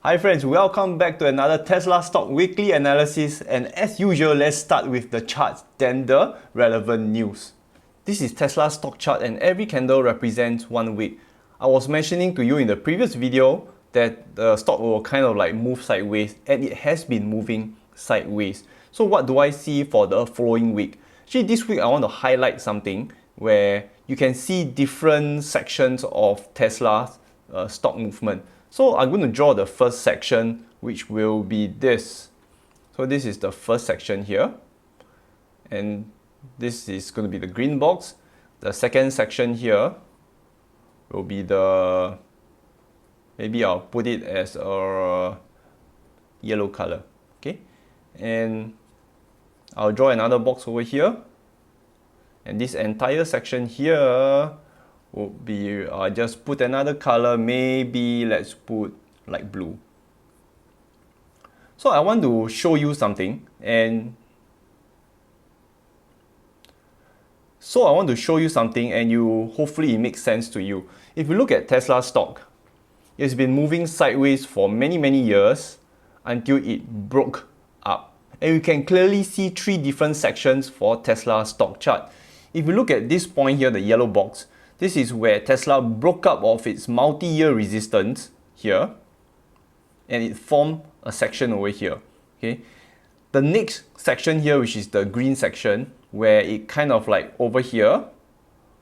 Hi friends, welcome back to another Tesla stock weekly analysis, and as usual, let's start with the charts, then the relevant news. This is Tesla stock chart and every candle represents 1 week. I was mentioning to you in the previous video that the stock will kind of like move sideways, and it has been moving sideways. So what do I see for the following week? Actually, this week I want to highlight something where you can see different sections of Tesla's stock movement. So I'm going to draw the first section, which will be this. So this is the first section here, and this is going to be the green box. The second section here will be the, maybe I'll put it as a yellow color, okay? And I'll draw another box over here, and this entire section here would be, just put another color, maybe let's put like blue. So I want to show you something, and you hopefully it makes sense to you. If you look at Tesla stock, it's been moving sideways for many years until it broke up. And you can clearly see 3 different sections for Tesla stock chart. If you look at this point here, the yellow box, this is where Tesla broke up of its multi-year resistance here, and it formed a section over here. Okay, the next section here, which is the green section, where it kind of like over here,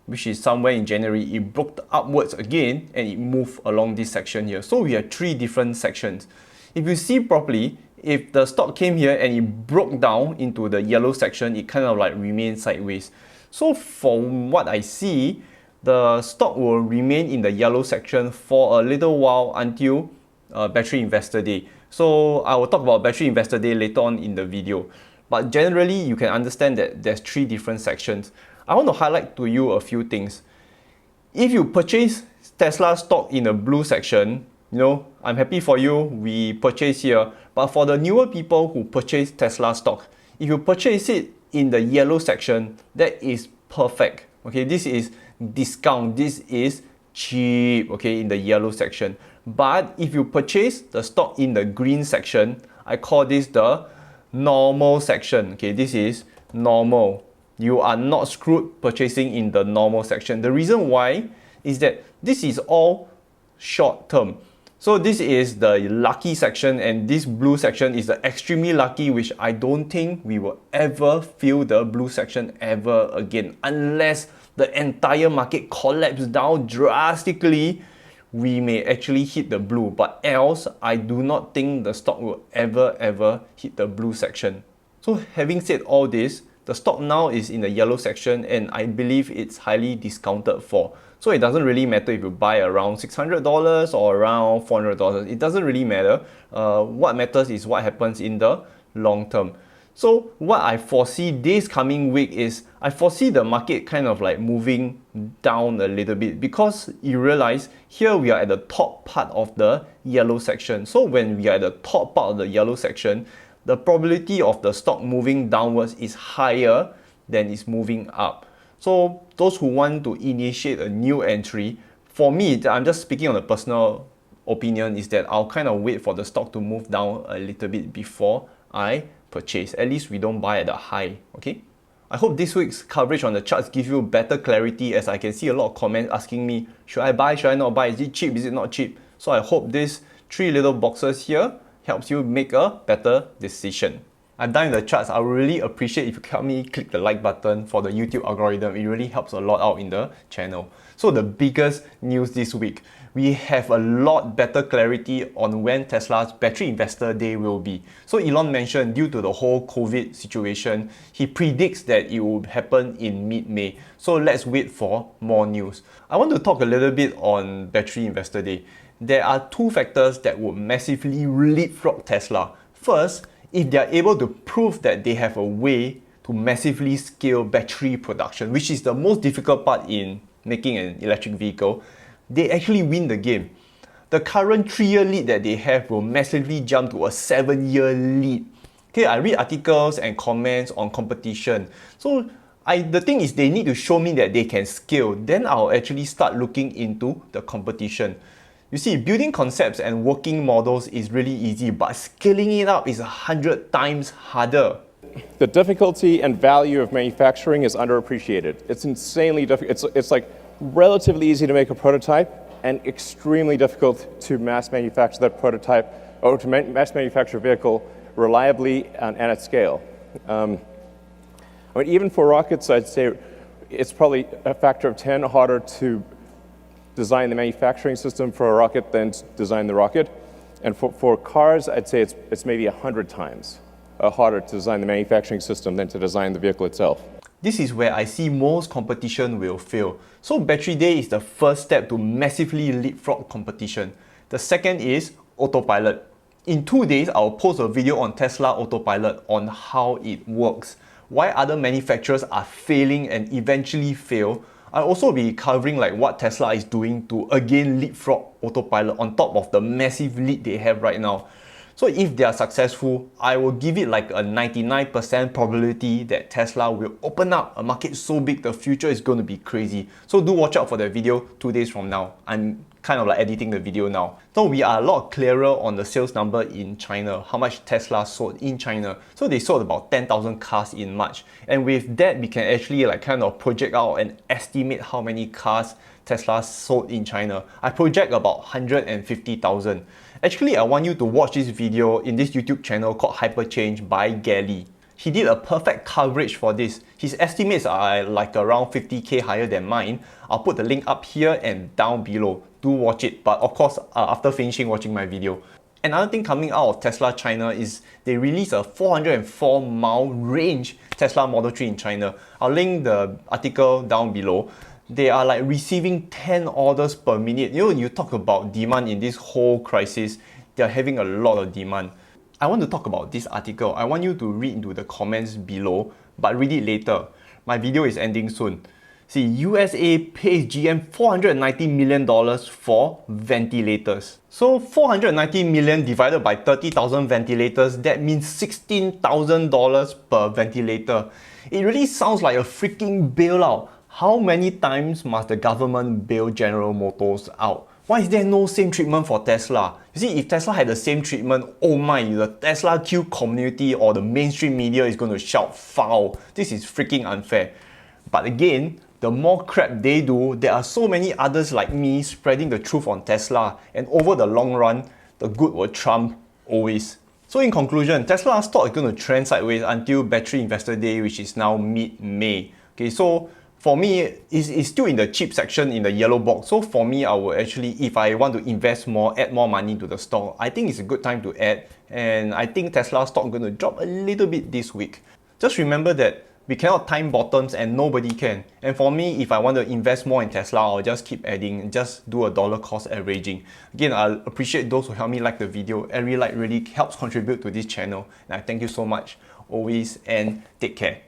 which is somewhere in January, it broke upwards again and it moved along this section here. So we have 3 different sections. If you see properly, if the stock came here and it broke down into the yellow section, it kind of like remained sideways. So from what I see, the stock will remain in the yellow section for a little while until Battery Investor Day. So I will talk about Battery Investor Day later on in the video. But generally, you can understand that there's 3 different sections. I want to highlight to you a few things. If you purchase Tesla stock in the blue section, I'm happy for you, we purchase here. But for the newer people who purchase Tesla stock, if you purchase it in the yellow section, that is perfect. Okay, this is discount, this is cheap, okay, in the yellow section. But if you purchase the stock in the green section, I call this the normal section. Okay, this is normal. You are not screwed purchasing in the normal section. The reason why is that this is all short term. So this is the lucky section, and this blue section is the extremely lucky, which I don't think we will ever feel the blue section ever again. Unless the entire market collapses down drastically, we may actually hit the blue. But else, I do not think the stock will ever hit the blue section. So having said all this, the stock now is in the yellow section, and I believe it's highly discounted for. So it doesn't really matter if you buy around $600 or around $400. It doesn't really matter. What matters is what happens in the long term. So what I foresee this coming week is, I foresee the market kind of like moving down a little bit, because you realize here we are at the top part of the yellow section. So when we are at the top part of the yellow section, the probability of the stock moving downwards is higher than it's moving up. So those who want to initiate a new entry, for me, I'm just speaking on a personal opinion, is that I'll kind of wait for the stock to move down a little bit before I purchase. At least we don't buy at the high, okay? I hope this week's coverage on the charts gives you better clarity, as I can see a lot of comments asking me, should I buy, should I not buy, is it cheap, is it not cheap? So I hope these 3 little boxes here helps you make a better decision. I'm done with the charts. I would really appreciate if you help me click the like button for the YouTube algorithm. It really helps a lot out in the channel. So the biggest news this week, we have a lot better clarity on when Tesla's Battery Investor Day will be. So Elon mentioned, due to the whole COVID situation, he predicts that it will happen in mid-May. So let's wait for more news. I want to talk a little bit on Battery Investor Day. There are 2 factors that would massively leapfrog Tesla. First, if they are able to prove that they have a way to massively scale battery production, which is the most difficult part in making an electric vehicle, they actually win the game. The current 3-year lead that they have will massively jump to a 7-year lead. Okay, I read articles and comments on competition. So the thing is, they need to show me that they can scale. Then I'll actually start looking into the competition. You see, building concepts and working models is really easy, but scaling it up is 100 times harder. The difficulty and value of manufacturing is underappreciated. It's insanely difficult. It's like relatively easy to make a prototype and extremely difficult to mass manufacture that prototype or to mass manufacture a vehicle reliably and at scale. I mean, even for rockets, I'd say it's probably a factor of 10 harder to design the manufacturing system for a rocket than to design the rocket. And for cars, I'd say it's maybe 100 times harder to design the manufacturing system than to design the vehicle itself. This is where I see most competition will fail. So Battery Day is the first step to massively leapfrog competition. The second is Autopilot. In 2 days, I'll post a video on Tesla Autopilot on how it works, why other manufacturers are failing and eventually fail. I'll also be covering like what Tesla is doing to again leapfrog Autopilot on top of the massive lead they have right now. So if they are successful, I will give it like a 99% probability that Tesla will open up a market so big the future is going to be crazy. So do watch out for that video 2 days from now. I'm kind of like editing the video now. So we are a lot clearer on the sales number in China, how much Tesla sold in China. So they sold about 10,000 cars in March. And with that, we can actually like kind of project out and estimate how many cars Tesla sold in China. I project about 150,000. Actually, I want you to watch this video in this YouTube channel called Hyperchange by Gally. He did a perfect coverage for this. His estimates are like around 50k higher than mine. I'll put the link up here and down below. Do watch it, but of course after finishing watching my video. Another thing coming out of Tesla China is they released a 404 mile range Tesla Model 3 in China. I'll link the article down below. They are like receiving 10 orders per minute. You know, you talk about demand in this whole crisis, they are having a lot of demand. I want to talk about this article. I want you to read into the comments below, but read it later. My video is ending soon. See, USA pays GM $490 million for ventilators. So $490 million divided by 30,000 ventilators, that means $16,000 per ventilator. It really sounds like a freaking bailout. How many times must the government bail General Motors out? Why is there no same treatment for Tesla? You see, if Tesla had the same treatment, oh my, the Tesla Q community or the mainstream media is going to shout foul. This is freaking unfair. But again, the more crap they do, there are so many others like me spreading the truth on Tesla, and over the long run, the good will trump always. So in conclusion, Tesla stock is going to trend sideways until Battery Investor Day, which is now mid-May. Okay, so for me, it's still in the cheap section in the yellow box. So for me, I will actually, if I want to invest more, add more money to the stock, I think it's a good time to add. And I think Tesla stock is going to drop a little bit this week. Just remember that we cannot time bottoms and nobody can. And for me, if I want to invest more in Tesla, I'll just keep adding, just do a dollar cost averaging. Again, I appreciate those who help me like the video. Every like really helps contribute to this channel. And I thank you so much always, and take care.